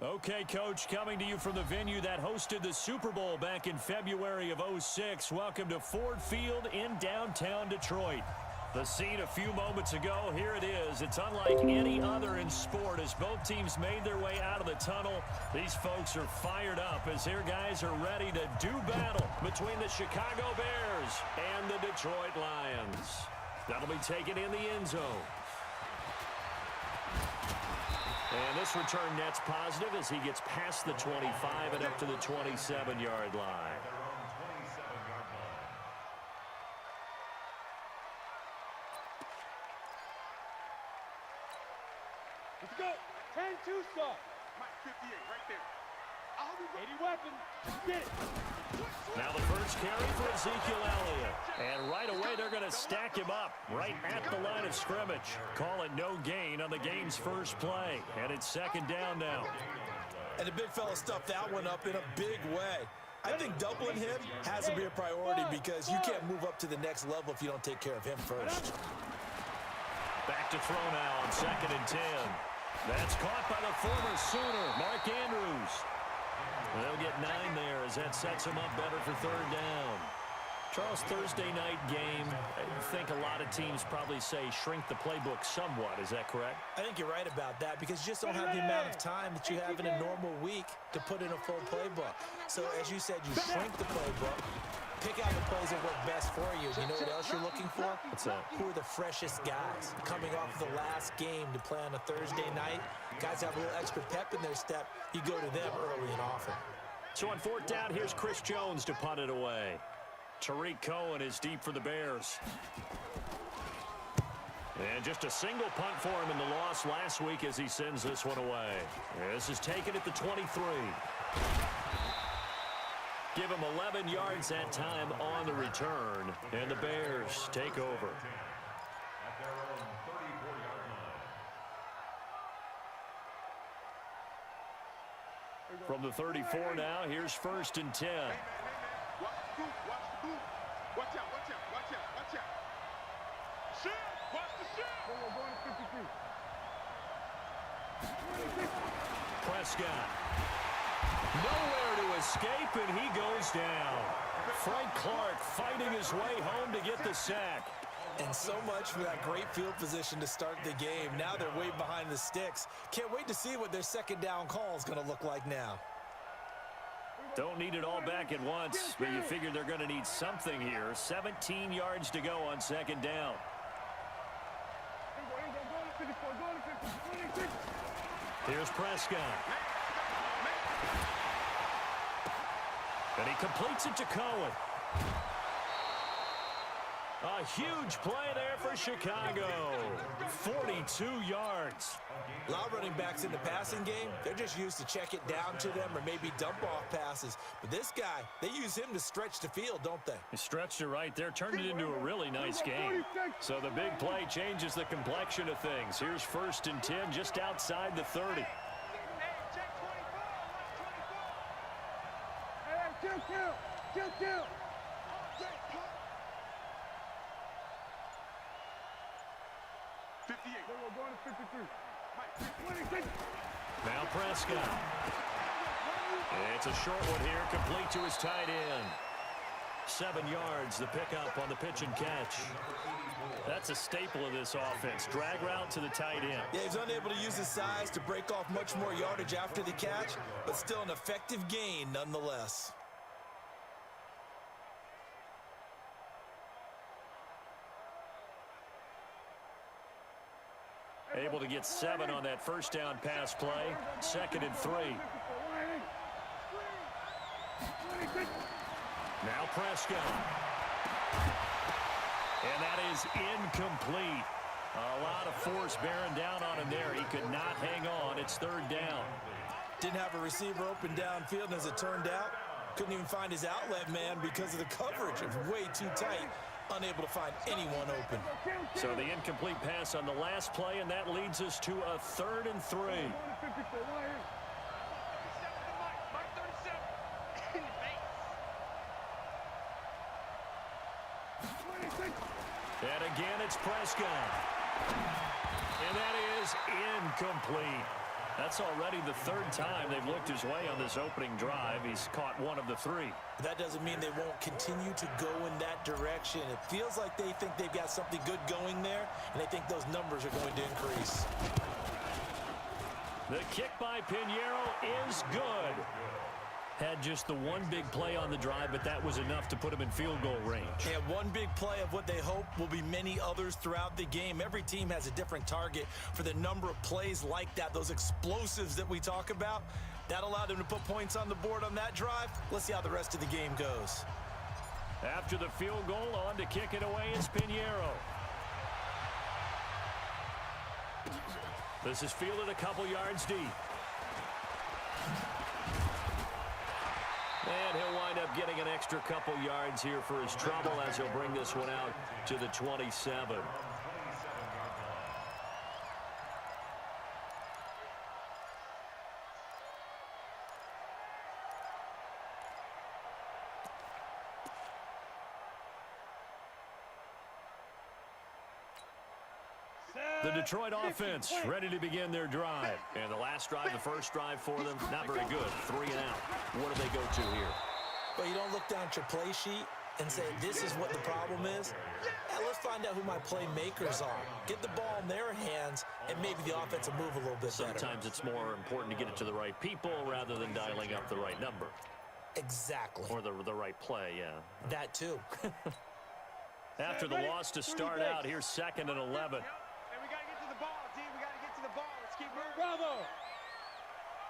Okay, Coach, coming to you from the venue that hosted the Super Bowl back in February of '06. Welcome to Ford Field in downtown Detroit. The scene a few moments ago, here it is. It's unlike any other in sport as both teams made their way out of the tunnel. These folks are fired up as their guys are ready to do battle between the Chicago Bears and the Detroit Lions. That'll be taken in the end zone. And this return net's positive as he gets past the 25 and up to the 27-yard line. Let's go. 10-2 start. Mike 58 right there. 80 weapon. Get it. Now the first carry for Ezekiel Elliott. And right away they're going to stack him up right at the line of scrimmage. Call it no gain on the game's first play. And it's second down now. And the big fella stuffed that one up in a big way. I think doubling him has to be a priority because you can't move up to the next level if you don't take care of him first. Back to throw now on 2nd and 10. That's caught by the former Sooner, Mark Andrews. They'll get 9 there as that sets them up better for third down. Charles, Thursday night game, I think a lot of teams probably say shrink the playbook somewhat. Is that correct? I think you're right about that because you just don't have the amount of time that you have in a normal week to put in a full playbook. So as you said, you shrink the playbook, pick out the plays that work best for you. You know what else you're looking for? What's that? Who are the freshest guys coming off the last game to play on a Thursday night? Guys have a little extra pep in their step. You go to them early and often. So on 4th down, here's Chris Jones to punt it away. Tariq Cohen is deep for the Bears. And just a single punt for him in the loss last week as he sends this one away. This is taken at the 23. Give him 11 yards that time on the return. And the Bears take over. From the 34 now, here's 1st and 10. Watch out, watch out, watch out, watch out. Shoot! Watch the shoot! We're going to 53. Prescott. Nowhere to escape, and he goes down. Frank Clark fighting his way home to get the sack. And so much for that great field position to start the game. Now they're way behind the sticks. Can't wait to see what their second down call is going to look like now. Don't need it all back at once, but you figure they're going to need something here. 17 yards to go on 2nd down. Here's Prescott. And he completes it to Cohen. A huge play there for Chicago. 42 yards. A lot of running backs in the passing game, they're just used to check it down to them or maybe dump off passes. But this guy, they use him to stretch the field, don't they? He stretched it right there, turned it into a really nice game. So the big play changes the complexion of things. Here's 1st and 10 just outside the 30. Kill. Now Prescott. It's a short one here, complete to his tight end. 7 yards, the pickup on the pitch and catch. That's a staple of this offense. Drag route to the tight end. Yeah, he's unable to use his size to break off much more yardage after the catch, but still an effective gain nonetheless. Able to get 7 on that first down pass play. 2nd and 3. Now Prescott. And that is incomplete. A lot of force bearing down on him there. He could not hang on. It's 3rd down. Didn't have a receiver open downfield, and as it turned out, couldn't even find his outlet man because of the coverage. It was way too tight. Unable to find anyone open. So the incomplete pass on the last play, and that leads us to a 3rd and 3. And again, it's Prescott. And that is incomplete. That's already the third time they've looked his way on this opening drive. He's caught one of the three. That doesn't mean they won't continue to go in that direction. It feels like they think they've got something good going there, and they think those numbers are going to increase. The kick by Pinheiro is good. Had just the one big play on the drive, but that was enough to put him in field goal range. Yeah, one big play of what they hope will be many others throughout the game. Every team has a different target for the number of plays like that, those explosives that we talk about. That allowed them to put points on the board on that drive. Let's see how the rest of the game goes. After the field goal, on to kick it away is Pinheiro. This is fielded a couple yards deep. And he'll wind up getting an extra couple yards here for his trouble as he'll bring this one out to the 27. The Detroit offense ready to begin their drive. And the last drive, the first drive for them, not very good. 3 and out. What do they go to here? Well, you don't look down at your play sheet and say, this is what the problem is. Let's find out who my playmakers are. Get the ball in their hands, and maybe the offense will move a little bit better. Sometimes it's more important to get it to the right people rather than dialing up the right number. Exactly. Or the right play, yeah. That too. After the loss to start out, here's 2nd and 11. Bravo!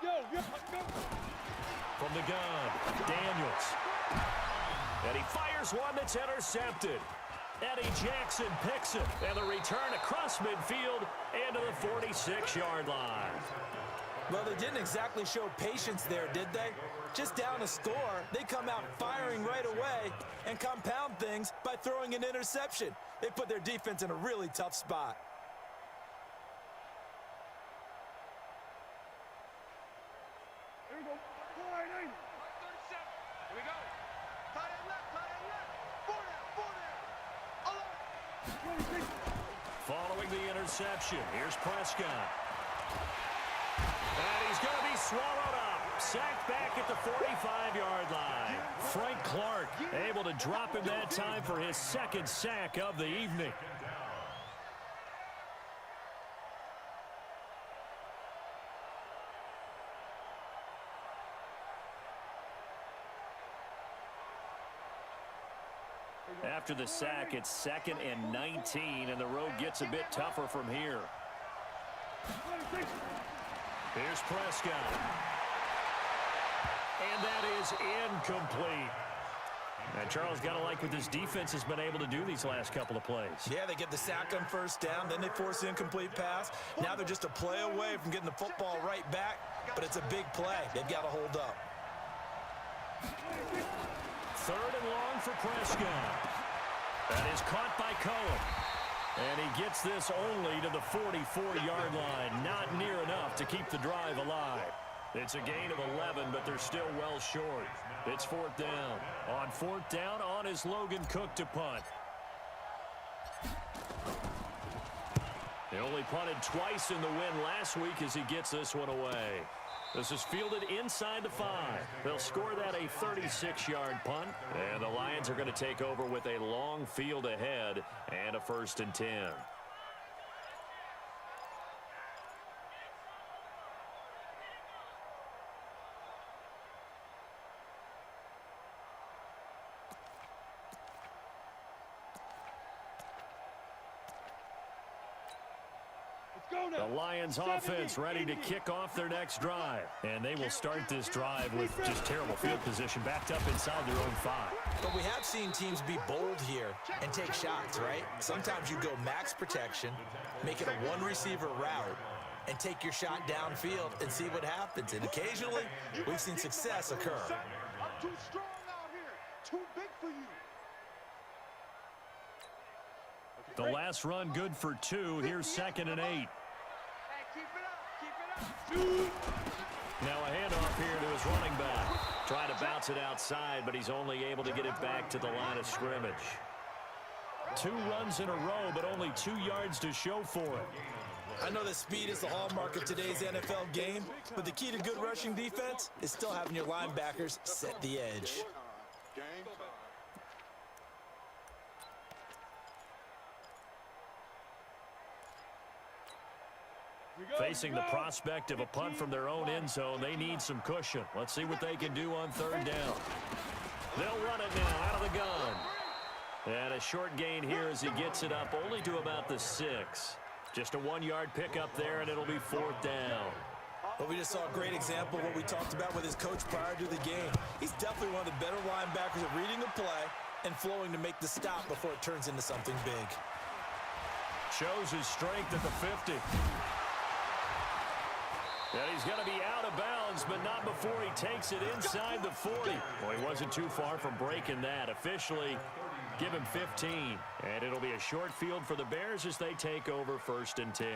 Yo! From the gun, Daniels. And he fires one that's intercepted. Eddie Jackson picks it. And the return across midfield and to the 46-yard line. Well, they didn't exactly show patience there, did they? Just down a score, they come out firing right away and compound things by throwing an interception. They put their defense in a really tough spot. Following the interception, here's Prescott. And he's going to be swallowed up. Sacked back at the 45-yard line. Frank Clark able to drop him that time for his 2nd sack of the evening. After the sack, it's 2nd and 19, and the road gets a bit tougher from here. Here's Prescott. And that is incomplete. And Charles, got to like what this defense has been able to do these last couple of plays. Yeah, they get the sack on first down, then they force the incomplete pass. Now they're just a play away from getting the football right back, but it's a big play. They've got to hold up. 3rd and long for Prescott. That is caught by Cohen. And he gets this only to the 44-yard line. Not near enough to keep the drive alive. It's a gain of 11, but they're still well short. It's 4th down. On 4th down, on is Logan Cook to punt. They only punted twice in the win last week as he gets this one away. This is fielded inside the 5. They'll score that a 36-yard punt. And the Lions are going to take over with a long field ahead and a 1st and 10. The Lions offense ready to kick off their next drive. And they will start this drive with just terrible field position backed up inside their own 5. But we have seen teams be bold here and take shots, right? Sometimes you go max protection, make it a one-receiver route, and take your shot downfield and see what happens. And occasionally, we've seen success occur. I'm too strong out here. Too big for you. The last run good for 2. Here's 2nd and 8. Now a handoff here to his running back. Trying to bounce it outside, but he's only able to get it back to the line of scrimmage. 2 runs in a row, but only 2 yards to show for it. I know that speed is the hallmark of today's NFL game, but the key to good rushing defense is still having your linebackers set the edge. Facing the prospect of a punt from their own end zone, they need some cushion. Let's see what they can do on third down. They'll run it now out of the gun. And a short gain here as he gets it up only to about the 6. Just a 1-yard pickup there, and it'll be fourth down. Well, we just saw a great example of what we talked about with his coach prior to the game. He's definitely one of the better linebackers at reading a play and flowing to make the stop before it turns into something big. Shows his strength at the 50. And he's going to be out of bounds, but not before he takes it inside the 40. Well, he wasn't too far from breaking that. Officially, give him 15. And it'll be a short field for the Bears as they take over 1st and 10.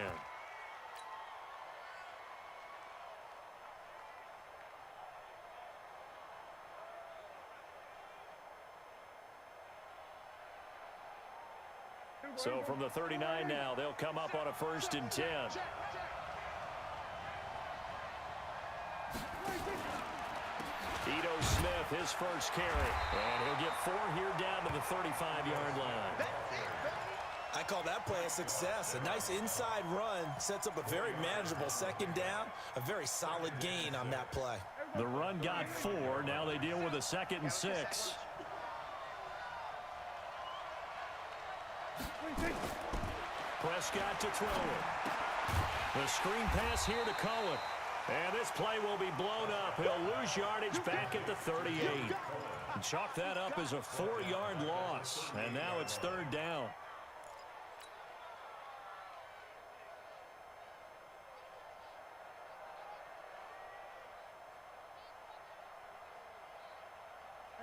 So from the 39 now, they'll come up on a 1st and 10. Ito Smith, his first carry. And he'll get 4 here down to the 35-yard line. I call that play a success. A nice inside run sets up a very manageable 2nd down. A very solid gain on that play. The run got 4. Now they deal with a 2nd and 6. Prescott to throw it. The screen pass here to Cohen. And this play will be blown up. He'll lose yardage back at the 38. And chalk that up as a 4-yard loss. And now it's 3rd down.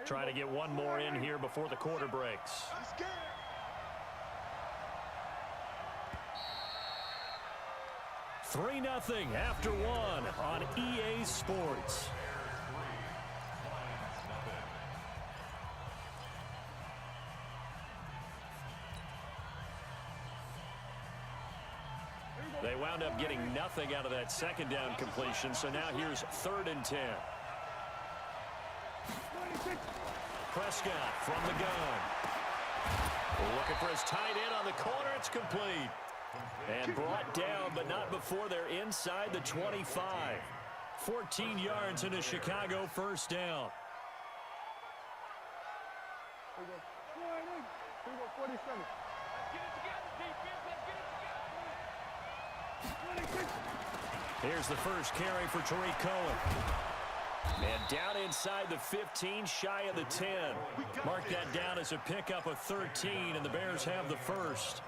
Trying to get one more in here before the quarter breaks. 3-0 after 1 on EA Sports. They wound up getting nothing out of that 2nd down completion, so now here's 3rd and 10. Prescott from the gun. Looking for his tight end on the corner. It's complete. And brought down, but not before they're inside the 25. 14 yards into Chicago 1st down. Here's the first carry for Tariq Cohen. And down inside the 15, shy of the 10. Mark that down as a pickup of 13, and the Bears have the first.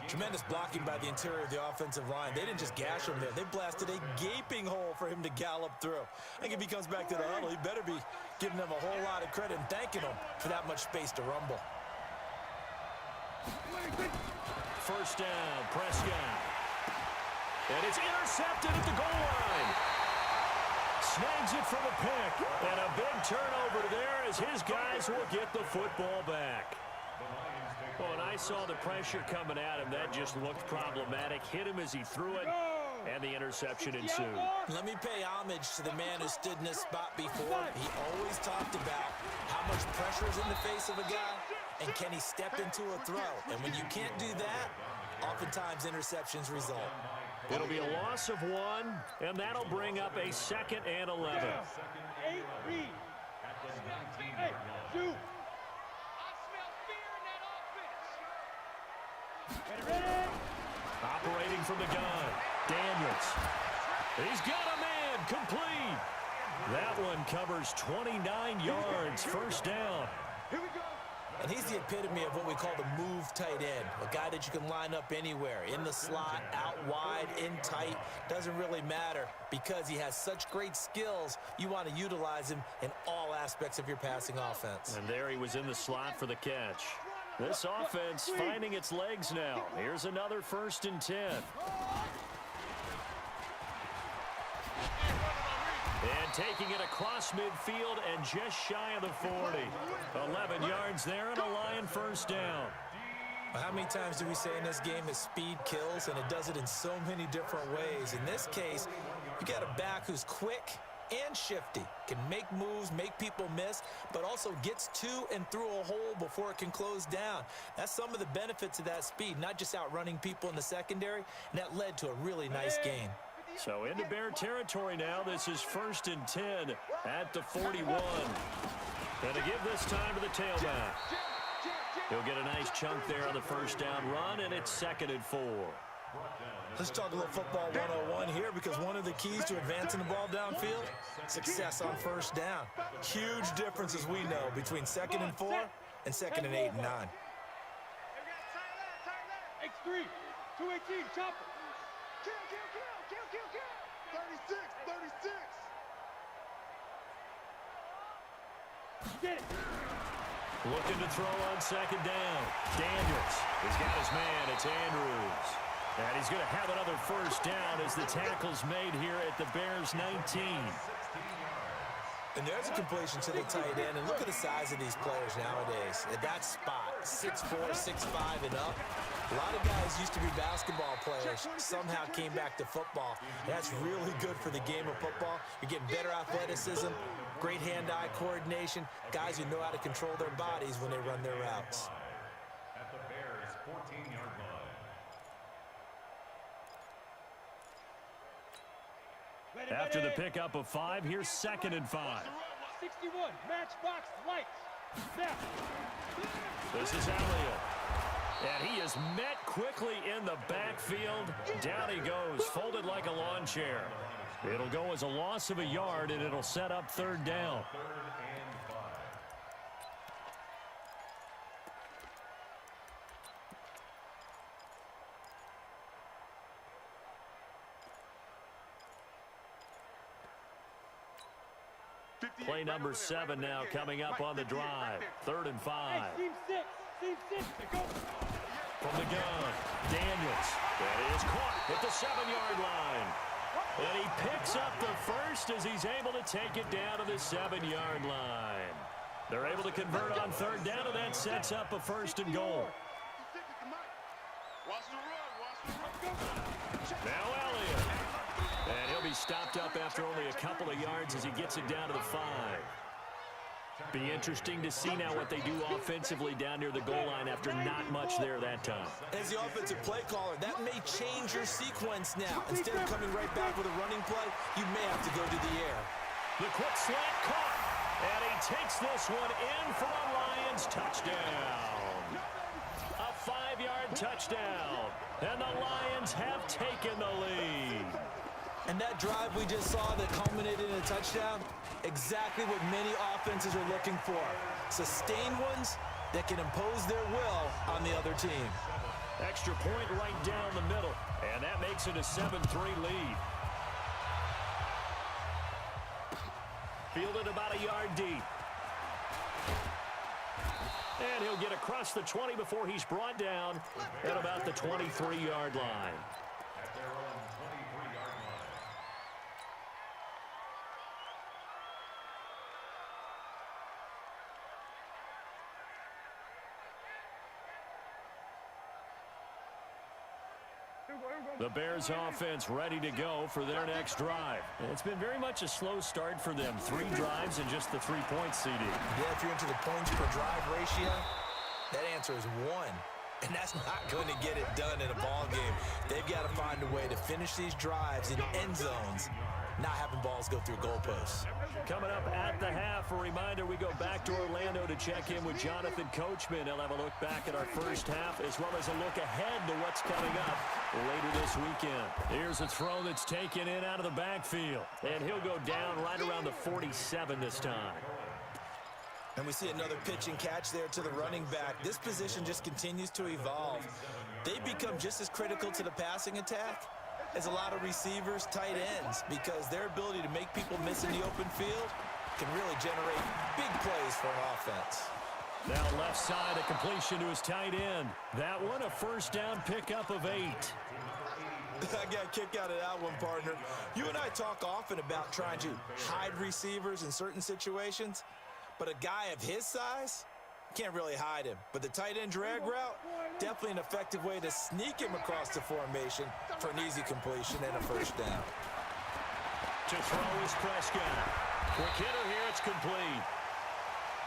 Tremendous blocking by the interior of the offensive line. They didn't just gash him there. They blasted a gaping hole for him to gallop through. I think if he comes back to the huddle, he better be giving them a whole lot of credit and thanking them for that much space to rumble. 1st down, Prescott. And it's intercepted at the goal line. Snags it from a pick. And a big turnover there as his guys will get the football back. Well, and I saw the pressure coming at him. That just looked problematic. Hit him as he threw it, and the interception ensued. Let me pay homage to the man who stood in this spot before. He always talked about how much pressure is in the face of a guy, and can he step into a throw. And when you can't do that, oftentimes interceptions result. It'll be a loss of 1, and that'll bring up a 2nd and 11. 8 read. Hey, shoot. Operating from the gun, Daniels. He's got a man, complete. That one covers 29 yards, 1st down. Here we go. And he's the epitome of what we call the move tight end, a guy that you can line up anywhere, in the slot, out wide, in tight, doesn't really matter because he has such great skills. You want to utilize him in all aspects of your passing offense. And there he was in the slot for the catch. This offense finding its legs now. Here's another 1st and 10. And taking it across midfield and just shy of the 40. 11 yards there and a Lion 1st down. How many times do we say in this game that speed kills, and it does it in so many different ways? In this case, you got a back who's quick and shifty, can make moves, make people miss, but also gets to and through a hole before it can close down. That's some of the benefits of that speed, not just outrunning people in the secondary, and that led to a really nice gain. So into Bear territory now. This is 1st and 10 at the 41. And to give this time to the tailback. He'll get a nice chunk there on the first down run, and it's 2nd and 4. Let's talk a little football 101 here, because one of the keys to advancing the ball downfield, success on first down. Huge difference, as we know, between 2nd and 4 and 2nd and 8 and 9. X3, 218, chopper. Kill. 36. Get it. Looking to throw on 2nd down. Daniels. He's got his man. It's Andrews. And he's going to have another first down as the tackle's made here at the Bears 19. And there's a completion to the tight end. And look at the size of these players nowadays. At that spot, 6'4", 6'5", and up. A lot of guys used to be basketball players, somehow came back to football. That's really good for the game of football. You're getting better athleticism, great hand-eye coordination, guys who know how to control their bodies when they run their routes. At the Bears' 14-yard line. After the pickup of 5, here's 2nd and 5. 61, matchbox lights. Snap. This is Elliott. And he is met quickly in the backfield. Down he goes, folded like a lawn chair. It'll go as a loss of a yard, and it'll set up 3rd down. 3rd and 5. Play number 7 now coming up on the drive. 3rd and 5. Team 6. Go. From the gun, Daniels. That is caught at the 7-yard line. And he picks up the first as he's able to take it down to the 7-yard line. They're able to convert on 3rd down, and that sets up a 1st and goal. Now Elliott. And he'll be stopped up after only a couple of yards as he gets it down to the 5. Be interesting to see now what they do offensively down near the goal line after not much there that time. As the offensive play caller, that may change your sequence now. Instead of coming right back with a running play, you may have to go to the air. The quick slant caught, and he takes this one in for a Lions touchdown. A 5-yard touchdown, and the Lions have taken the lead. And that drive we just saw that culminated in a touchdown, exactly what many offenses are looking for. Sustained ones that can impose their will on the other team. Extra point right down the middle, and that makes it a 7-3 lead. Fielded about a yard deep. And he'll get across the 20 before he's brought down at about the 23-yard line. At their own 23-yard line. The Bears offense ready to go for their next drive. It's been very much a slow start for them. 3 drives and just the 3 points, CD. Yeah, if you're into the points per drive ratio, that answer is 1. And that's not going to get it done in a ball game. They've got to find a way to finish these drives in end zones, not having balls go through goalposts. Coming up at the half, a reminder, we go back to Orlando to check in with Jonathan Coachman. He'll have a look back at our first half as well as a look ahead to what's coming up later this weekend. Here's a throw that's taken in out of the backfield. And he'll go down right around the 47 this time. And we see another pitch and catch there to the running back. This position just continues to evolve. They become just as critical to the passing attack as a lot of receivers, tight ends, because their ability to make people miss in the open field can really generate big plays for an offense. Now left side, a completion to his tight end. That one, a first down pickup of 8. I got a kick out of that one, partner. You and I talk often about trying to hide receivers in certain situations, but a guy of his size, Can't really hide him. But the tight end drag route, definitely an effective way to sneak him across the formation for an easy completion and a first down. To throw is Prescott. Quick hitter here, it's complete.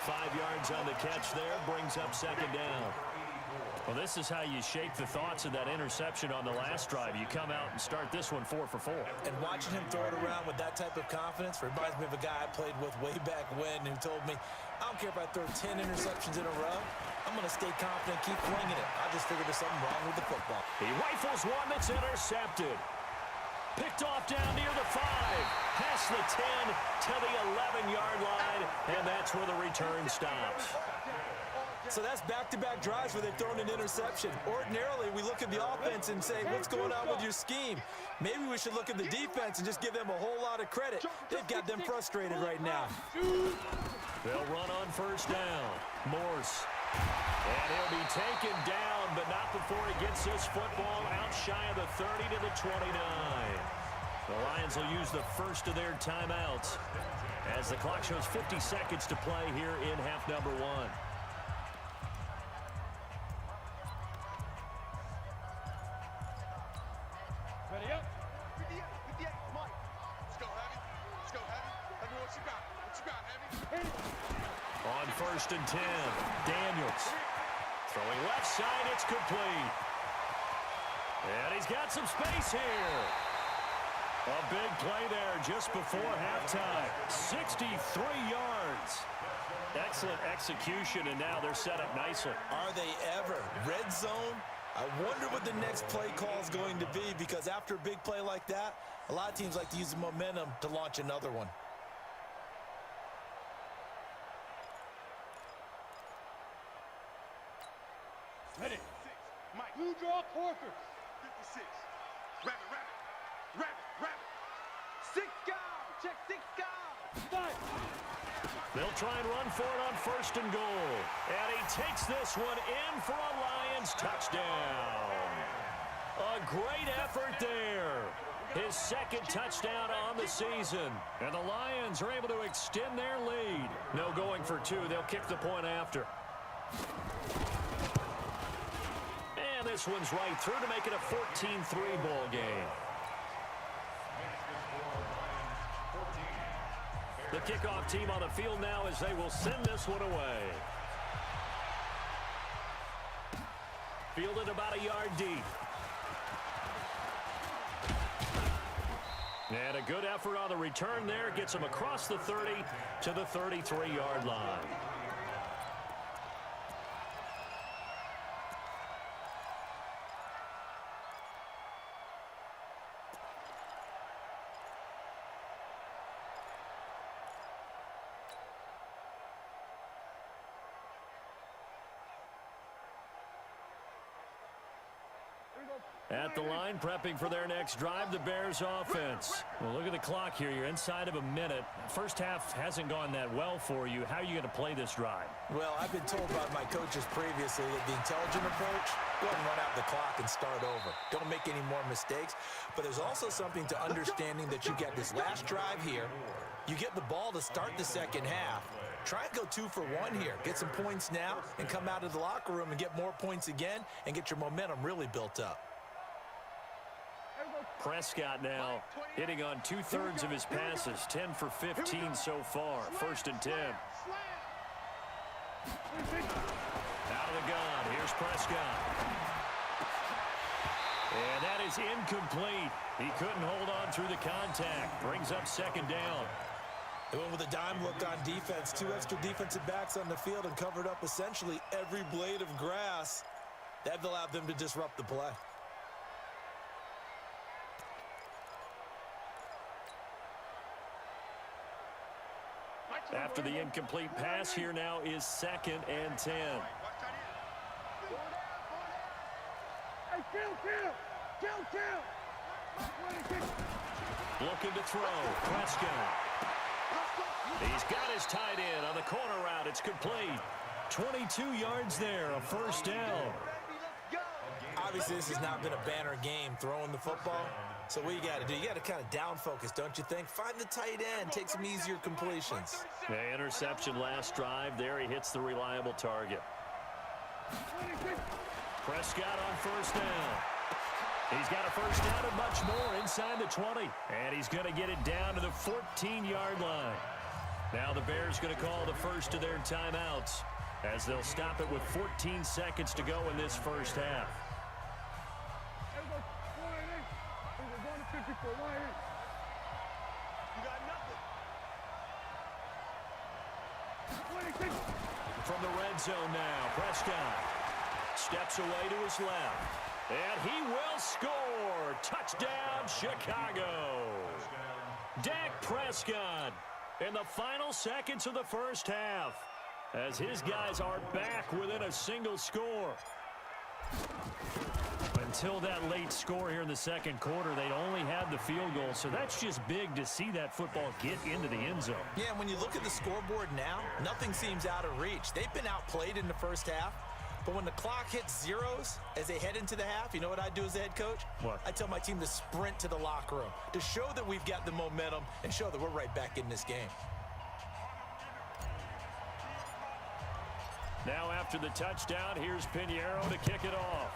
5 yards on the catch there, brings up second down. Well, this is how you shape the thoughts of that interception on the last drive. You come out and start this one 4 for 4. And watching him throw it around with that type of confidence reminds me of a guy I played with way back when who told me, I don't care if I throw 10 interceptions in a row, I'm going to stay confident, keep flinging it. I just figured there's something wrong with the football. He rifles one that's intercepted. Picked off down near the 5. Past the 10 to the 11-yard line, and that's where the return stops. So that's back-to-back drives where they've thrown an interception. Ordinarily, we look at the offense and say, what's going on with your scheme? Maybe we should look at the defense and just give them a whole lot of credit. They've got them frustrated right now. They'll run on first down. Morse. And he'll be taken down, but not before he gets this football out shy of the 30 to the 29. The Lions will use the first of their timeouts as the clock shows 50 seconds to play here in half number 1. Ready up. 58, come on. Let's go, Heavy. Let's go, Heavy. Heavy, what you got? What you got, Heavy? On first and 10, Daniels. Throwing left side, it's complete. And he's got some space here. A big play there just before halftime. 63 yards. Excellent execution, and now they're set up nicely. Are they ever? Red zone? I wonder what the next play call is going to be, because after a big play like that, a lot of teams like to use the momentum to launch another one. Ready. Mike. Blue draw quarters. 56. Rabbit. 6 down. Check 6 down. 5. They'll try and run for it on first and goal. And he takes this one in for a Lions touchdown. A great effort there. His second touchdown on the season. And the Lions are able to extend their lead. No going for 2. They'll kick the point after. And this one's right through to make it a 14-3 ball game. The kickoff team on the field now as they will send this one away. Fielded about a yard deep. And a good effort on the return there. Gets him across the 30 to the 33-yard line. At the line, prepping for their next drive, the Bears offense. Well, look at the clock here. You're inside of a minute. First half hasn't gone that well for you. How are you going to play this drive? Well, I've been told by my coaches previously that the intelligent approach, go ahead and run out the clock and start over. Don't make any more mistakes. But there's also something to understanding that you get this last drive here. You get the ball to start the second half. Try and go 2 for 1 here. Get some points now and come out of the locker room and get more points again and get your momentum really built up. Prescott now hitting on 2/3 of his passes, 10 for 15 so far. First and 10. Out of the gun, here's Prescott. And that is incomplete. He couldn't hold on through the contact. Brings up second down. They went with a dime look on defense. 2 extra defensive backs on the field and covered up essentially every blade of grass. That allowed them to disrupt the play. After the incomplete pass, here now is 2nd and 10. Hey, kill. Looking to throw. Prescott. He's got his tight end on the corner route. It's complete. 22 yards there, a first down. I Obviously, this has not been a banner game throwing the football. So what you got to do, you got to kind of down focus, don't you think? Find the tight end, take some easier completions. Yeah, interception last drive. There he hits the reliable target. Prescott on first down. He's got a first down and much more inside the 20. And he's going to get it down to the 14-yard line. Now the Bears going to call the first of their timeouts as they'll stop it with 14 seconds to go in this first half. You got nothing. From the red zone now, Prescott steps away to his left. And he will score. Touchdown, Chicago. Dak Prescott in the final seconds of the first half as his guys are back within a single score. Until that late score here in the second quarter, they'd only had the field goal, so that's just big to see that football get into the end zone. Yeah, when you look at the scoreboard now, nothing seems out of reach. They've been outplayed in the first half, but when the clock hits zeros as they head into the half, you know what I do as the head coach? What? I tell my team to sprint to the locker room to show that we've got the momentum and show that we're right back in this game. Now after the touchdown, here's Pinheiro to kick it off.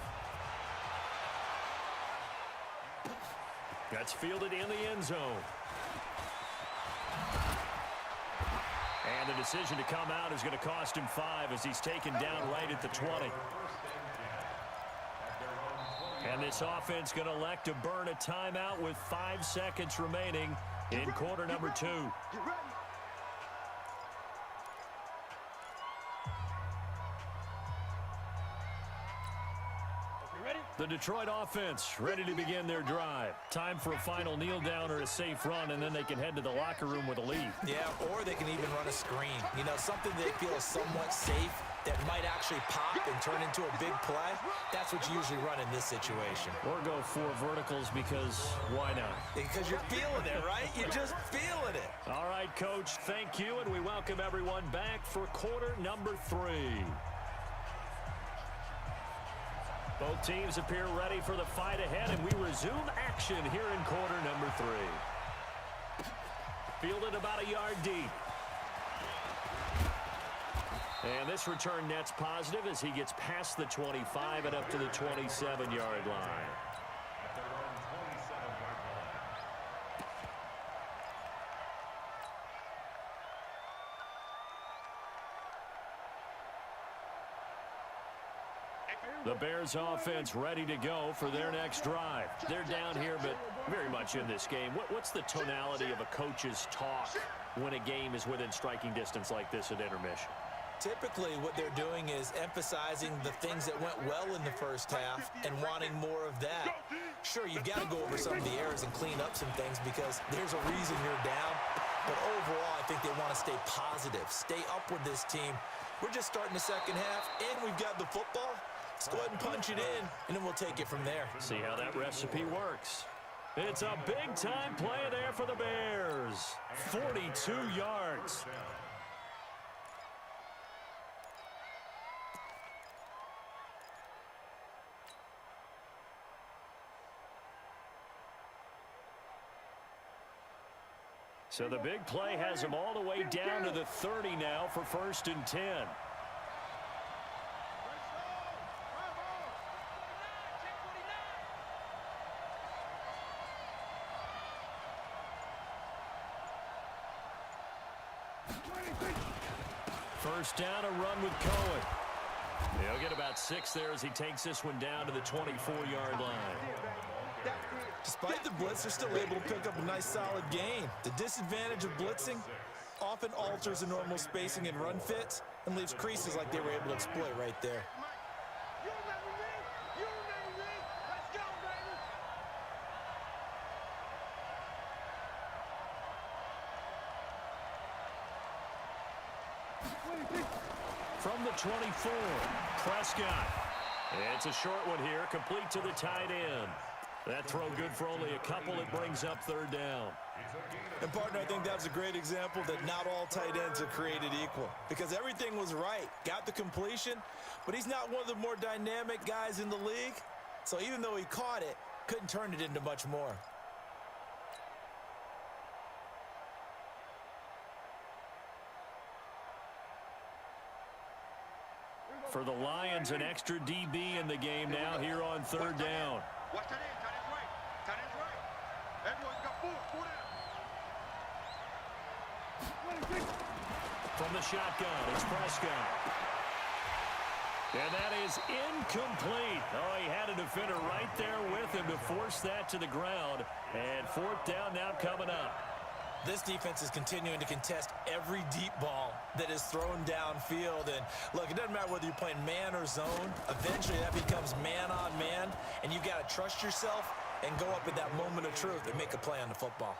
That's fielded in the end zone. And the decision to come out is going to cost him 5 as he's taken down right at the 20. And this offense going to elect to burn a timeout with 5 seconds remaining in quarter number 2. The Detroit offense ready to begin their drive. Time for a final kneel down or a safe run, and then they can head to the locker room with a lead. Yeah, or they can even run a screen. You know, something they feel is somewhat safe that might actually pop and turn into a big play. That's what you usually run in this situation. Or go 4 verticals because why not? Because you're feeling it, right? You're just feeling it. All right, Coach, thank you, and we welcome everyone back for quarter number 3. Both teams appear ready for the fight ahead, and we resume action here in quarter number 3. Fielded about a yard deep. And this return net's positive as he gets past the 25 and up to the 27-yard line. The Bears offense ready to go for their next drive. They're down here, but very much in this game. What's the tonality of a coach's talk when a game is within striking distance like this at intermission? Typically, what they're doing is emphasizing the things that went well in the first half and wanting more of that. Sure, you've got to go over some of the errors and clean up some things because there's a reason you're down. But overall, I think they want to stay positive, stay up with this team. We're just starting the second half, and we've got the football. Let's go ahead and punch it in, and then we'll take it from there. See how that recipe works. It's a big-time play there for the Bears. 42 yards. So the big play has him all the way down to the 30 now for 1st and 10. First down, a run with Cohen. He'll get about 6 there as he takes this one down to the 24-yard line. Despite the blitz, they're still able to pick up a nice, solid gain. The disadvantage of blitzing often alters the normal spacing and run fits and leaves creases like they were able to exploit right there. From the 24, Prescott. It's a short one here, complete to the tight end. That throw good for only a couple. It brings up 3rd down. And, partner, I think that was a great example that not all tight ends are created equal because everything was right. Got the completion, but he's not one of the more dynamic guys in the league. So even though he caught it, couldn't turn it into much more. For the Lions, an extra DB in the game now here on third down. Watch that in, tight end's right. Tight end's right. Everyone's got four down. From the shotgun, it's Prescott. And that is incomplete. Oh, he had a defender right there with him to force that to the ground. And fourth down now coming up. This defense is continuing to contest every deep ball that is thrown downfield. And look, it doesn't matter whether you're playing man or zone. Eventually that becomes man on man, and you've got to trust yourself and go up at that moment of truth and make a play on the football.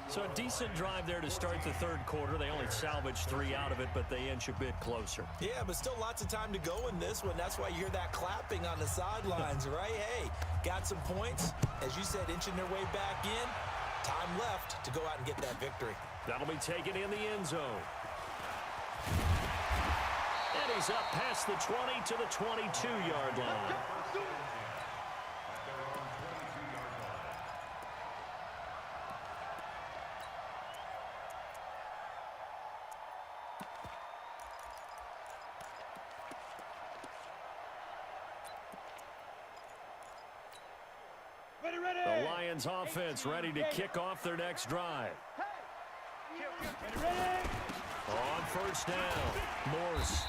So a decent drive there to start the third quarter. They only salvaged 3 out of it, but they inch a bit closer. Yeah, but still lots of time to go in this one. That's why you hear that clapping on the sidelines, right? Hey, got some points. As you said, inching their way back in. Time left to go out and get that victory. That'll be taken in the end zone. And he's up past the 20 to the 22-yard line. The Lions offense ready to kick off their next drive. On first down, Morse.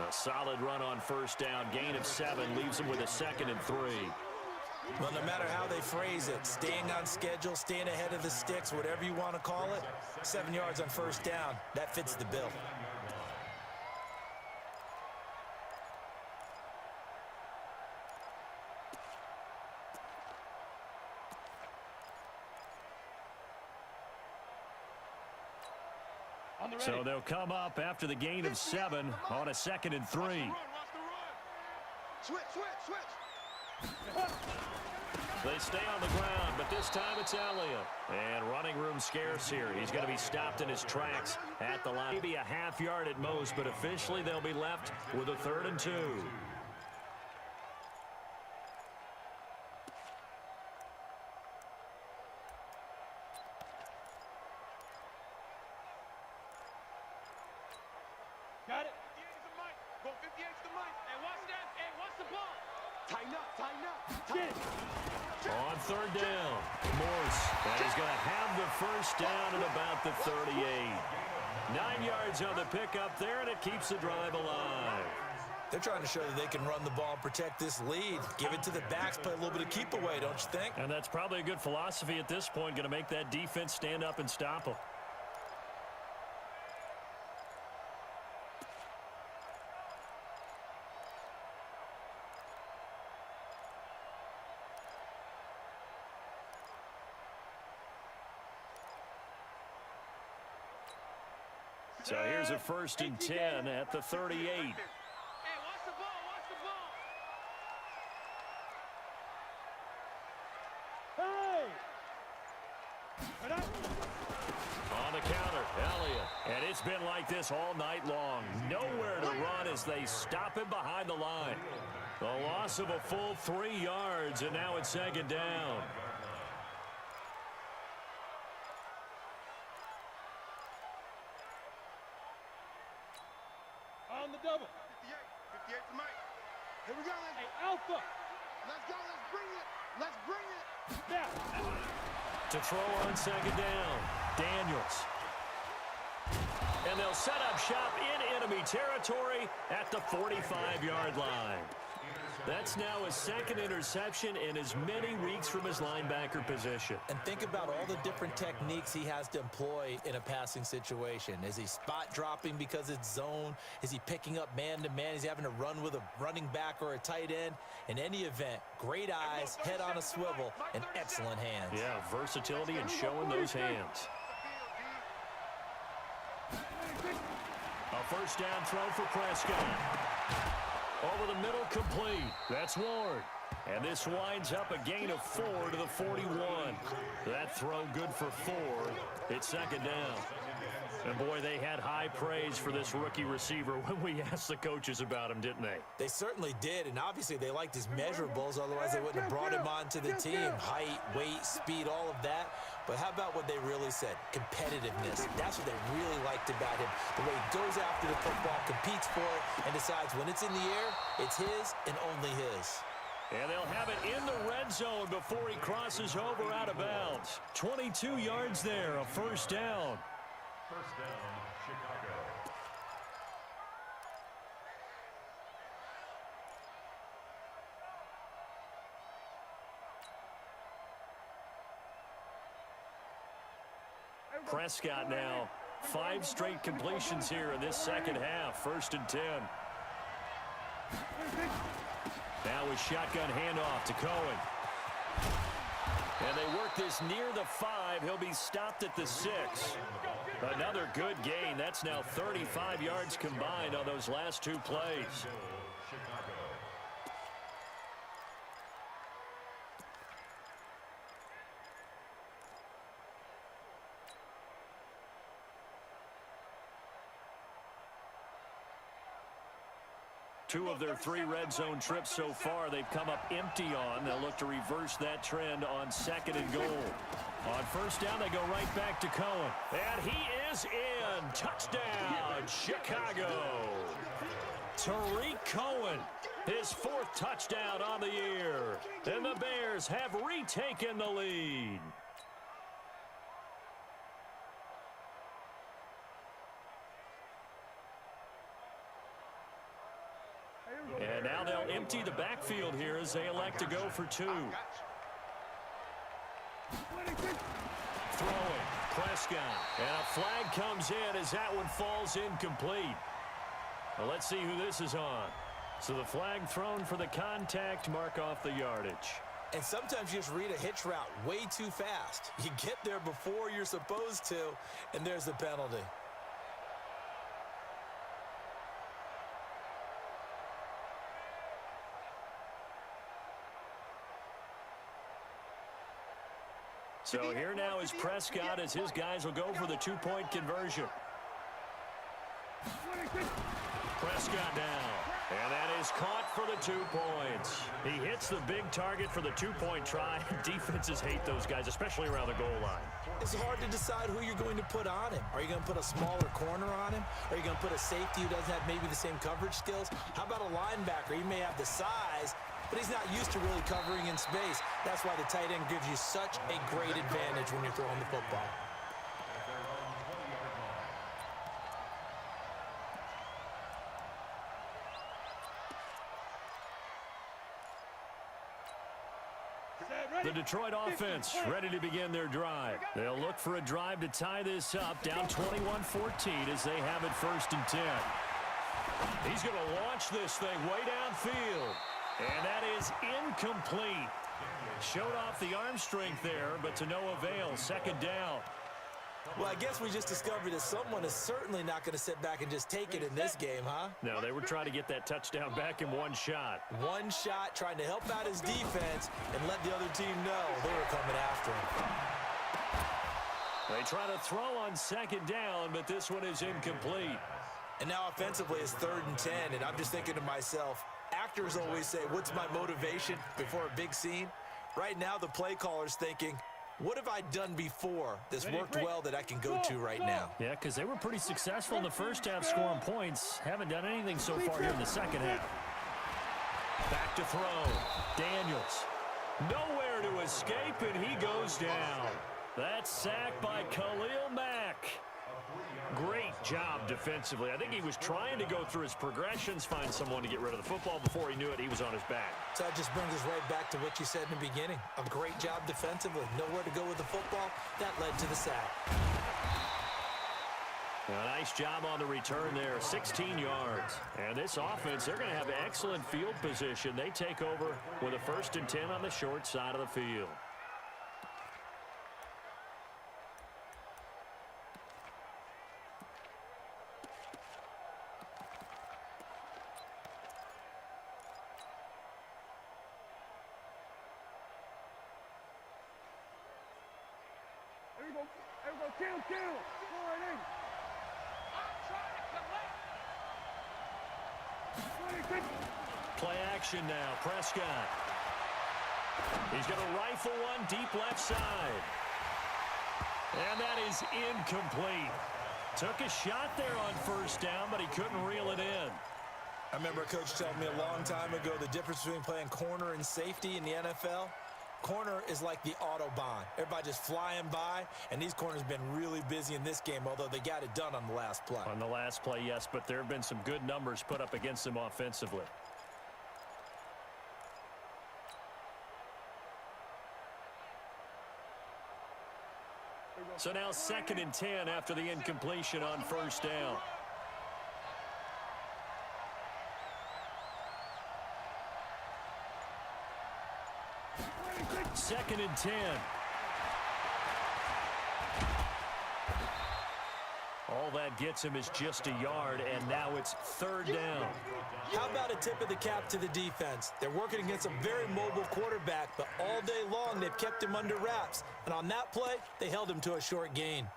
A solid run on first down. Gain of 7 leaves them with a 2nd and 3. Well, no matter how they phrase it, staying on schedule, staying ahead of the sticks, whatever you want to call it, 7 yards on first down, that fits the bill. So they'll come up after the gain of 7 on a 2nd and 3. Switch, switch, switch. They stay on the ground, but this time it's Elliott. And running room scarce here. He's going to be stopped in his tracks at the line. Maybe a half yard at most, but officially they'll be left with a 3rd and 2. Got it. 58's the mic. Go 58's the mic. Hey, watch that. Hey, watch the ball. Tighten up, tighten up. Tighten up. On third down, Morse. And he's going to have the first down at about the 38. 9 yards on the pickup there, and it keeps the drive alive. They're trying to show that they can run the ball and protect this lead. Give it to the backs, play a little bit of keep away, don't you think? And that's probably a good philosophy at this point, going to make that defense stand up and stop them. So here's a 1st and 10 at the 38. Hey, watch the ball, watch the ball. Hey! On the counter, Elliott. And it's been like this all night long. Nowhere to run as they stop him behind the line. The loss of a full 3 yards, and now it's 2nd down. On the double. 58. 58's the mic. Here we go. Hey, Alpha. Let's go. Let's bring it. Let's bring it. Yeah. To throw on 2nd down, Daniels. And they'll set up shop in enemy territory at the 45-yard line. That's now his 2nd interception in as many weeks from his linebacker position. And think about all the different techniques he has to employ in a passing situation. Is he spot dropping because it's zone? Is he picking up man-to-man? Is he having to run with a running back or a tight end? In any event, great eyes, head on a swivel, and excellent hands. Yeah, versatility and showing those hands. A 1st down throw for Prescott. Over the middle, complete. That's Ward. And this winds up a gain of 4 to the 41. That throw good for 4. It's 2nd down. And boy, they had high praise for this rookie receiver when we asked the coaches about him, didn't they? They certainly did, and obviously they liked his measurables, otherwise they wouldn't have brought him onto the team. Height, weight, speed, all of that. But how about what they really said? Competitiveness. That's what they really liked about him. The way he goes after the football, competes for it, and decides when it's in the air, it's his and only his. And they'll have it in the red zone before he crosses over out of bounds. 22 yards there, a first down. First down, Chicago. Prescott now. 5 straight completions here in this second half. 1st and 10. Now with shotgun handoff to Cohen. And they work this near the 5. He'll be stopped at the 6. Another good gain. That's now 35 yards combined on those last 2 plays. Chicago. Two of their 3 red zone trips so far, they've come up empty on. They'll look to reverse that trend on 2nd and goal. On 1st down, they go right back to Cohen. And he is in. Touchdown, Chicago. Tariq Cohen, his 4th touchdown on the year. And the Bears have retaken the lead. And now they'll empty the backfield here as they elect to go for 2. Throwing, Prescott. And a flag comes in as that one falls incomplete. Well, let's see who this is on. So the flag thrown for the contact, mark off the yardage. And sometimes you just read a hitch route way too fast. You get there before you're supposed to, and there's the penalty. So here now is Prescott as his guys will go for the 2-point conversion. Prescott now. And that is caught for the 2 points. He hits the big target for the 2-point try. Defenses hate those guys, especially around the goal line. It's hard to decide who you're going to put on him. Are you going to put a smaller corner on him? Are you going to put a safety who doesn't have maybe the same coverage skills? How about a linebacker? He may have the size, but he's not used to really covering in space. That's why the tight end gives you such a great advantage when you're throwing the football. The Detroit offense ready to begin their drive. They'll look for a drive to tie this up, down 21-14 as they have it 1st and 10. He's going to launch this thing way downfield. And that is incomplete. Showed off the arm strength there, but to no avail. 2nd down. Well, I guess we just discovered that someone is certainly not going to sit back and just take it in this game, huh? No, they were trying to get that touchdown back in one shot. One shot, trying to help out his defense and let the other team know they were coming after him. They try to throw on 2nd down, but this one is incomplete. And now offensively it's 3rd and 10, and I'm just thinking to myself, actors always say, what's my motivation before a big scene? Right now the play caller's thinking, what have I done before that's worked well that I can go to right now? Yeah, because they were pretty successful in the first half scoring points. Haven't done anything so far here in the second half. Back to throw. Daniels. Nowhere to escape, and he goes down. That's sacked by Khalil Mack. Great job defensively. I think he was trying to go through his progressions, find someone to get rid of the football. Before he knew it, he was on his back. So that just brings us right back to what you said in the beginning. A great job defensively. Nowhere to go with the football. That led to the sack. A nice job on the return there. 16 yards. And this offense, they're going to have excellent field position. They take over with a 1st and 10 on the short side of the field. Play action now. Prescott. He's going to rifle one deep left side. And that is incomplete. Took a shot there on first down, but he couldn't reel it in. I remember a coach telling me a long time ago the difference between playing corner and safety in the NFL. Corner is like the Autobahn. Everybody just flying by, and these corners have been really busy in this game, although they got it done on the last play. On the last play, yes, but there have been some good numbers put up against them offensively. So now 2nd and 10 after the incompletion on first down. Second and 10. All that gets him is just a yard, and now it's 3rd down. How about a tip of the cap to the defense? They're working against a very mobile quarterback, but all day long they've kept him under wraps. And on that play, they held him to a short gain.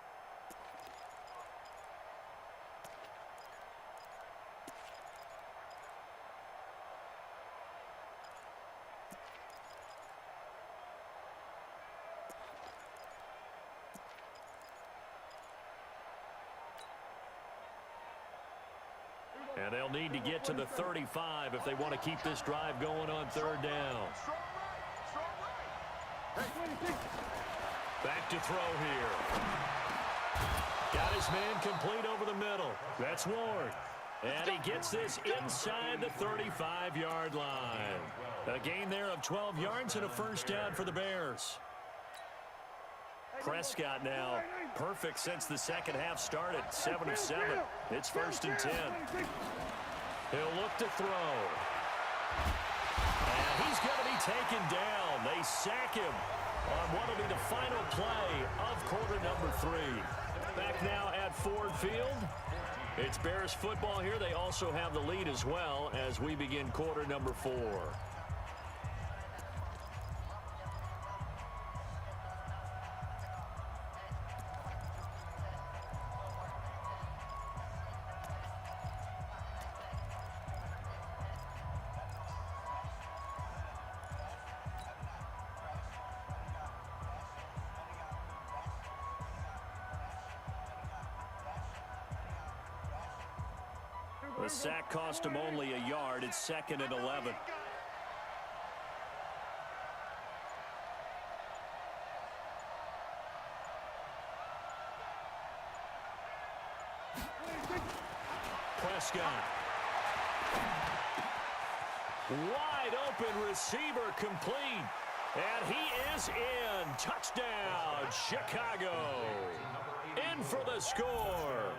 And they'll need to get to the 35 if they want to keep this drive going on 3rd down. Back to throw here. Got his man complete over the middle. That's Ward. And he gets this inside the 35-yard line. A gain there of 12 yards and a first down for the Bears. Prescott now perfect since the second half started. 7 of 7. It's 1st and 10. He'll look to throw. And he's going to be taken down. They sack him on what will be the final play of quarter number 3. Back now at Ford Field. It's Bears football here. They also have the lead as well as we begin quarter number 4. The sack cost him only a yard. It's 2nd and 11. Prescott. Wide open receiver complete. And he is in. Touchdown, Chicago. In for the score.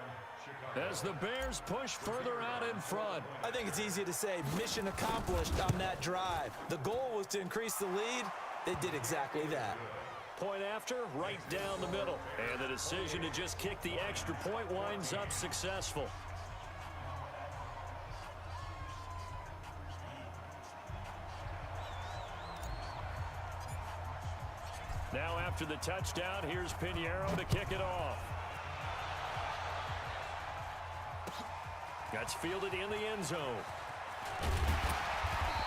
As the Bears push further out in front. I think it's easy to say mission accomplished on that drive. The goal was to increase the lead. They did exactly that. Point after, right down the middle. And the decision to just kick the extra point winds up successful. Now after the touchdown, here's Pinheiro to kick it off. That's fielded in the end zone.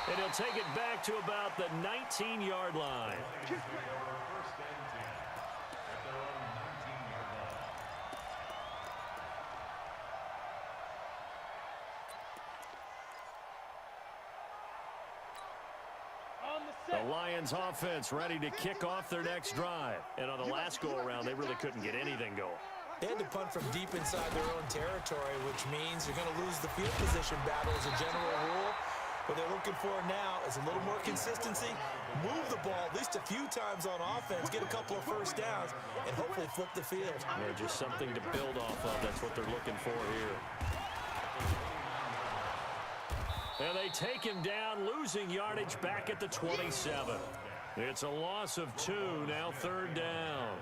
And he'll take it back to about the 19-yard line. The Lions offense ready to kick off their next drive. And on the last go-around, they really couldn't get anything going. They had to punt from deep inside their own territory, which means you're going to lose the field position battle as a general rule. What they're looking for now is a little more consistency, move the ball at least a few times on offense, get a couple of first downs, and hopefully flip the field. Yeah, just something to build off of. That's what they're looking for here. And they take him down, losing yardage back at the 27. It's a loss of 2, now 3rd down.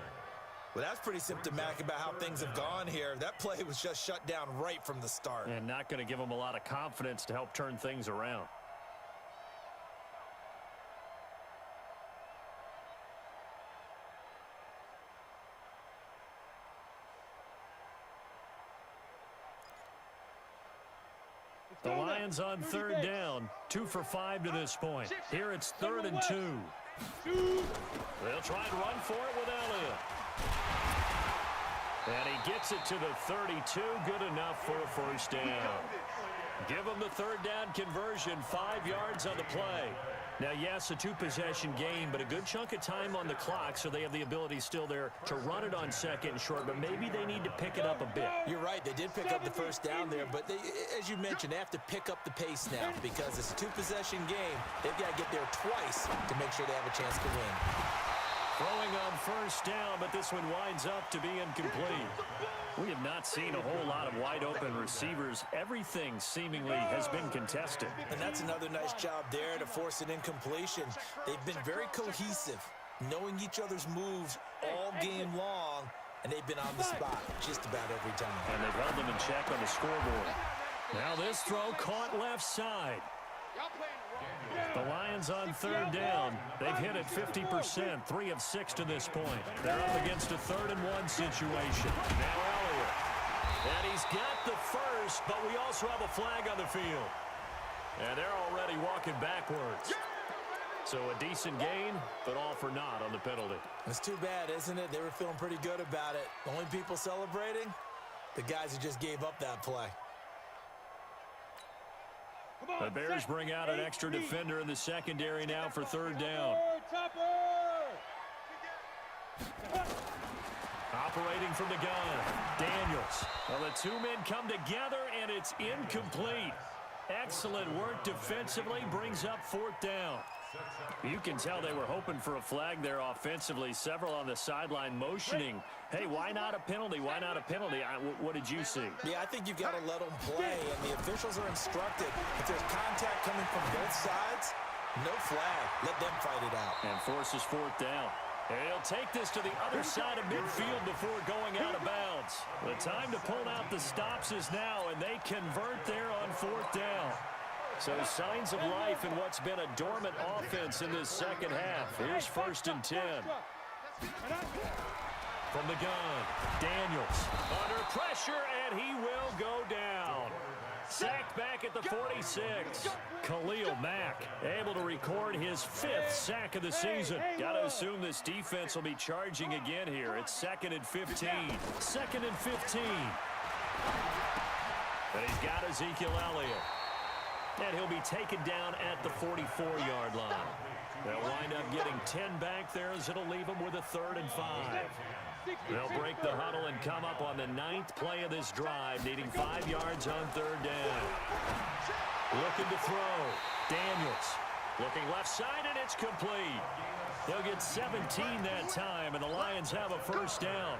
Well, that's pretty symptomatic about how things have gone here. That play was just shut down right from the start. And not going to give them a lot of confidence to help turn things around. The Lions on third down, 2 for 5 to this point. Here it's 3rd and 2. They'll try and run for it with Elliott. And he gets it to the 32, good enough for a first down. Give them the 3rd down conversion, 5 yards on the play. Now, yes, a 2-possession game, but a good chunk of time on the clock, so they have the ability still there to run it on 2nd and short, but maybe they need to pick it up a bit. You're right. They did pick up the first down there, but they, as you mentioned, they have to pick up the pace now because it's a 2-possession game. They've got to get there twice to make sure they have a chance to win. Throwing on first down, but this one winds up to be incomplete. We have not seen a whole lot of wide-open receivers. Everything seemingly has been contested. And that's another nice job there to force an incompletion. They've been very cohesive, knowing each other's moves all game long, and they've been on the spot just about every time. And they've held them in check on the scoreboard. Now this throw caught left side. The Lions on third down. They've hit it 50%, 3 of 6 to this point. They're up against a 3rd and 1 situation. Now Elliott. And he's got the first, but we also have a flag on the field. And they're already walking backwards. So a decent gain, but all for naught on the penalty. It's too bad, isn't it? They were feeling pretty good about it. The only people celebrating, the guys who just gave up that play. The Bears bring out an extra defender in the secondary now for 3rd down. Operating from the gun, Daniels. Well, the 2 men come together, and it's incomplete. Excellent work defensively, brings up 4th down. You can tell they were hoping for a flag there offensively. Several on the sideline motioning, hey, why not a penalty? Why not a penalty? What did you see? Yeah, I think you've got to let them play, and the officials are instructed. If there's contact coming from both sides, no flag. Let them fight it out. And forces 4th down. And he'll take this to the other side of midfield before going out of bounds. The time to pull out the stops is now, and they convert there on 4th down. So signs of life in what's been a dormant offense in this second half. Here's 1st and 10. From the gun, Daniels under pressure, and he will go down. Sacked back at the 46. Khalil Mack able to record his 5th sack of the season. Got to assume this defense will be charging again here. It's 2nd and 15. 2nd and 15. And he's got Ezekiel Elliott. And he'll be taken down at the 44-yard line. They'll wind up getting 10 back there as it'll leave them with a 3rd and 5. They'll break the huddle and come up on the 9th play of this drive, needing 5 yards on 3rd down. Looking to throw. Daniels looking left side, and it's complete. They'll get 17 that time, and the Lions have a first down.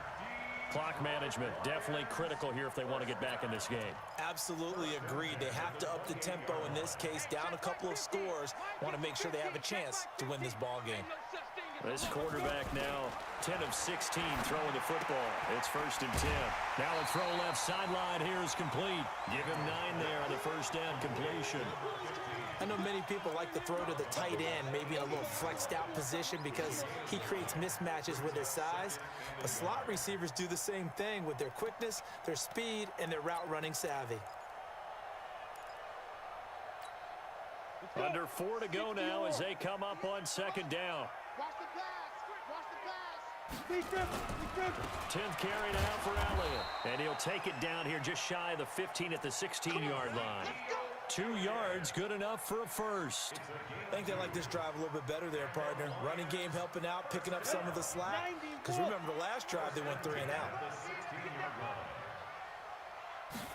Clock management definitely critical here if they want to get back in this game. Absolutely agreed. They have to up the tempo in this case, down a couple of scores. Want to make sure they have a chance to win this ball game. This quarterback now 10 of 16 throwing the football. It's 1st and 10. Now a throw left sideline here is complete. Give him 9 there on the first down completion. I know many people like to throw to the tight end, maybe in a little flexed out position because he creates mismatches with his size. But slot receivers do the same thing with their quickness, their speed, and their route running savvy. Under 4 to go now as they come up on 2nd down. Watch the pass. Watch the pass. 10th carry now for Elliott. And he'll take it down here just shy of the 15 at the 16-yard line. 2 yards, good enough for a first. I think they like this drive a little bit better there, partner. Running game helping out, picking up some of the slack. Because remember, the last drive they went 3 and out.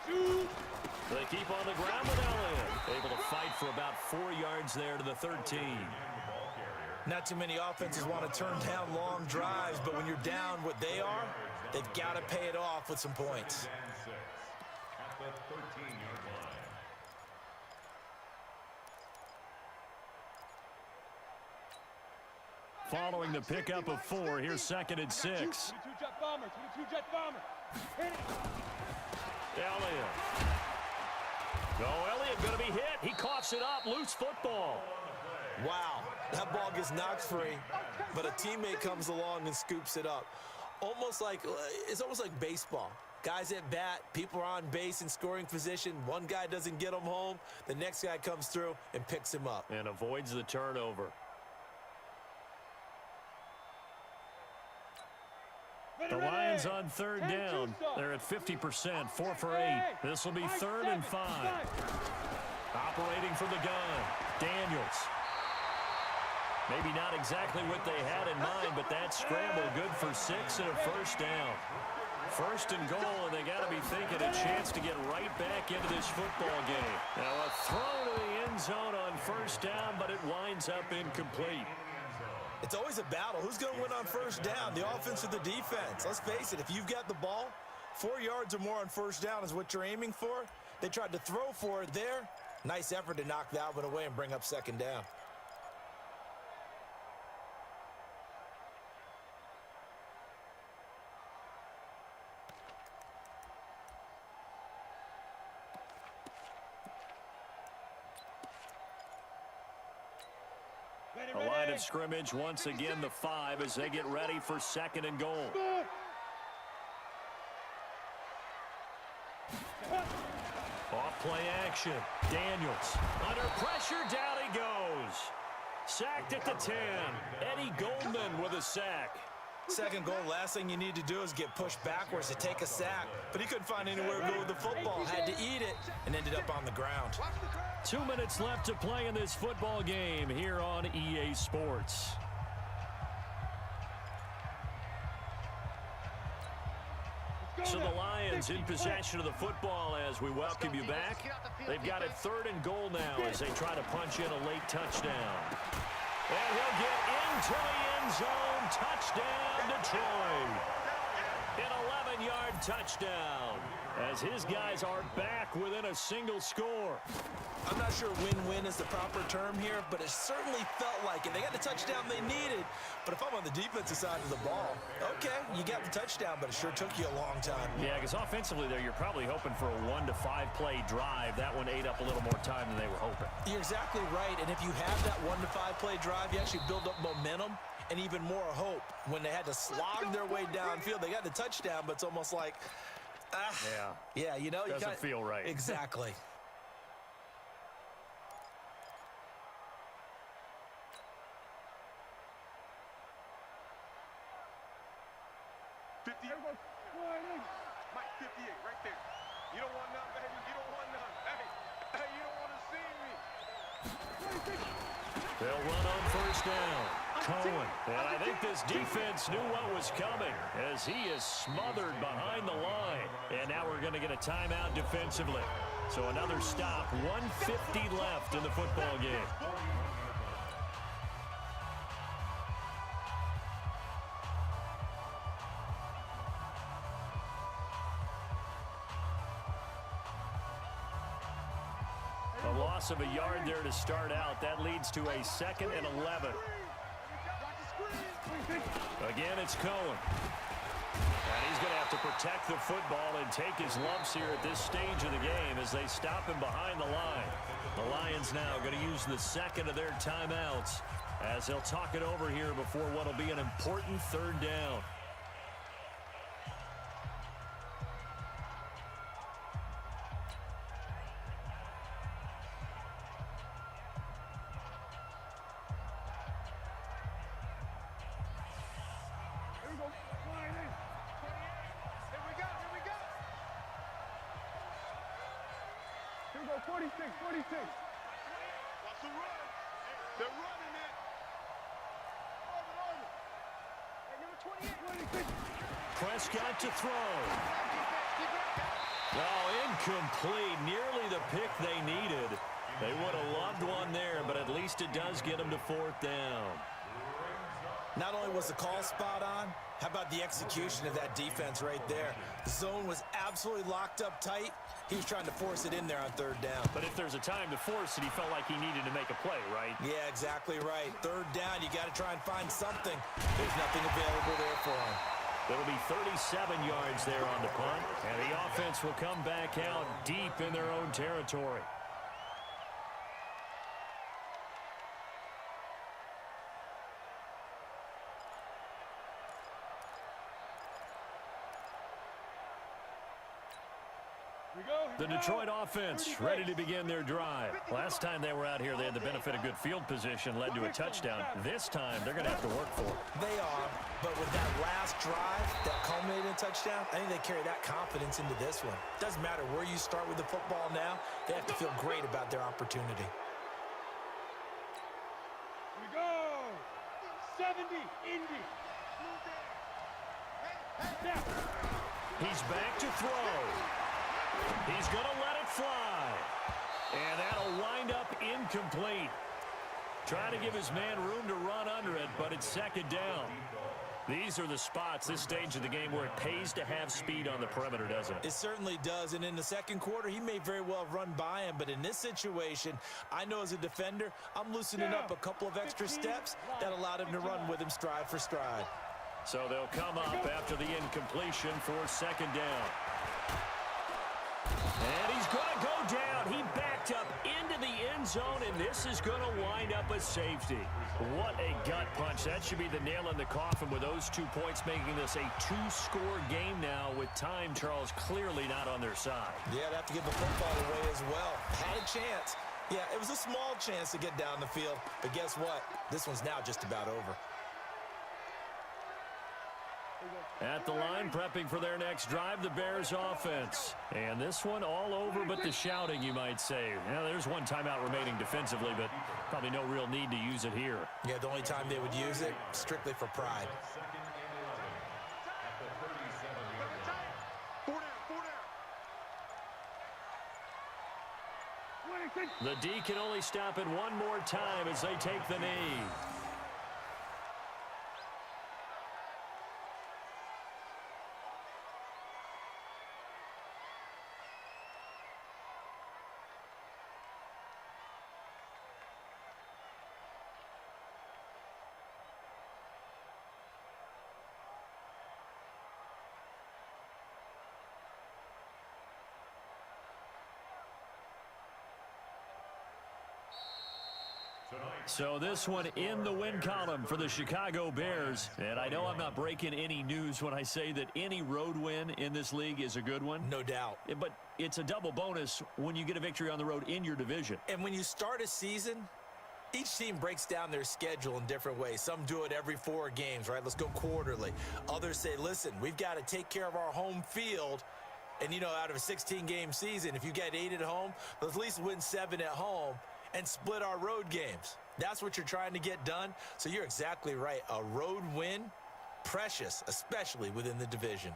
They keep on the ground with Elliott. Able to fight for about 4 yards there to the 13. Not too many offenses want to turn down long drives, but when you're down what they are, they've got to pay it off with some points. At the 13-yard line. Following the pickup of 4, here's 2nd and 6. 22-jet bomber. 22-jet bomber. Hit it. Elliott. Oh, Elliott going to be hit. He coughs it up. Loose football. Wow, that ball gets knocked free, but a teammate comes along and scoops it up. It's almost like baseball. Guys at bat, people are on base in scoring position. One guy doesn't get him home. The next guy comes through and picks him up. And avoids the turnover. The Lions on third down. They're at 50%, 4 for 8. This will be 3rd and 5. Operating from the gun, Daniels. Maybe not exactly what they had in mind, but that scramble good for 6 and a first down. 1st and goal, and they got to be thinking a chance to get right back into this football game. Now a throw to the end zone on 1st down, but it winds up incomplete. It's always a battle. Who's going to win on 1st down, the offense or the defense? Let's face it, if you've got the ball, 4 yards or more on 1st down is what you're aiming for. They tried to throw for it there. Nice effort to knock that one away and bring up 2nd down. A line of scrimmage once again, the 5 as they get ready for 2nd and goal. Off play action. Daniels under pressure, down he goes. Sacked at the 10. Eddie Goldman with a sack. 2nd goal, last thing you need to do is get pushed backwards to take a sack. But he couldn't find anywhere to go with the football. Had to eat it and ended up on the ground. 2 minutes left to play in this football game here on EA Sports. So the Lions in possession of the football as we welcome you back. They've got it 3rd and goal now as they try to punch in a late touchdown. And he'll get into the end zone. Touchdown, Detroit. An 11-yard touchdown as his guys are back within a single score. I'm not sure win-win is the proper term here, but it certainly felt like it. They got the touchdown they needed, but if I'm on the defensive side of the ball, okay, you got the touchdown, but it sure took you a long time. Yeah, because offensively there, you're probably hoping for a 1 to 5 play drive. That one ate up a little more time than they were hoping. You're exactly right, and if you have that 1 to 5 play drive, you actually build up momentum and even more hope. When they had to slog their way downfield, they got the touchdown, but it's almost like, yeah, you know, doesn't feel right. Exactly. Mike, 58, right there. You don't want none, baby. You don't want none. Hey, you don't want to see me. They'll run on 1st down. Cohen. And I think this defense knew what was coming as he is smothered behind the line. And now we're going to get a timeout defensively. So another stop. 1:50 left in the football game. A loss of a yard there to start out. That leads to a 2nd and 11. Again, it's Cohen. And he's going to have to protect the football and take his lumps here at this stage of the game as they stop him behind the line. The Lions now going to use the 2nd of their timeouts as they'll talk it over here before what will be an important 3rd down. Here we go, 46. Watch the run. They're running it. Over. Hey, number 28. Prescott to throw. Oh, incomplete. Nearly the pick they needed. They would have loved one there, but at least it does get them to 4th down. Not only was the call spot on, how about the execution of that defense right there? The zone was absolutely locked up tight. He was trying to force it in there on 3rd down. But if there's a time to force it, he felt like he needed to make a play, right? Yeah, exactly right. 3rd down, you got to try and find something. There's nothing available there for him. It'll be 37 yards there on the punt, and the offense will come back out deep in their own territory. The Detroit offense ready to begin their drive. Last time they were out here, they had the benefit of good field position, led to a touchdown. This time, they're going to have to work for it. They are, but with that last drive that culminated in a touchdown, I think they carry that confidence into this one. Doesn't matter where you start with the football now, they have to feel great about their opportunity. We go. 70, Indy. He's back to throw. He's going to let it fly. And that'll wind up incomplete. Trying to give his man room to run under it, but it's second down. These are the spots, this stage of the game, where it pays to have speed on the perimeter, doesn't it? It certainly does, and in the second quarter, he may very well have run by him, but in this situation, I know as a defender, I'm loosening up a couple of extra steps that allowed him to run with him stride for stride. So they'll come up after the incompletion for second down. And he's going to go down. He backed up into the end zone, and this is going to wind up a safety. What a gut punch. That should be the nail in the coffin with those 2 points, making this a two-score game now with time, Charles, clearly not on their side. Yeah, they have to give the football away as well. Had a chance. Yeah, it was a small chance to get down the field, but guess what? This one's now just about over. At the line, prepping for their next drive, the Bears offense. And this one all over but the shouting, you might say. Now, there's one timeout remaining defensively, but probably no real need to use it here. Yeah, the only time they would use it, strictly for pride. The D can only stop it one more time as they take the knee. So this one in the win column for the Chicago Bears. And I know I'm not breaking any news when I say that any road win in this league is a good one. No doubt. But it's a double bonus when you get a victory on the road in your division. And when you start a season, each team breaks down their schedule in different ways. Some do it every 4 games, right? Let's go quarterly. Others say, listen, we've got to take care of our home field. And, you know, out of a 16-game season, if you get 8 at home, let's at least win 7 at home and split our road games. That's what you're trying to get done. So you're exactly right. A road win, precious, especially within the division.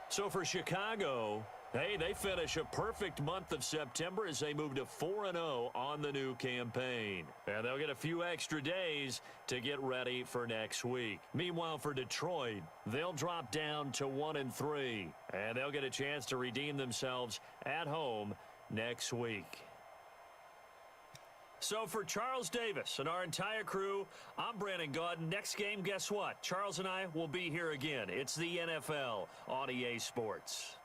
So for Chicago, hey, they finish a perfect month of September as they move to 4-0 on the new campaign. And they'll get a few extra days to get ready for next week. Meanwhile, for Detroit, they'll drop down to 1-3. And they'll get a chance to redeem themselves at home next week. So for Charles Davis and our entire crew, I'm Brandon Gaudin. Next game, guess what? Charles and I will be here again. It's the NFL on EA Sports.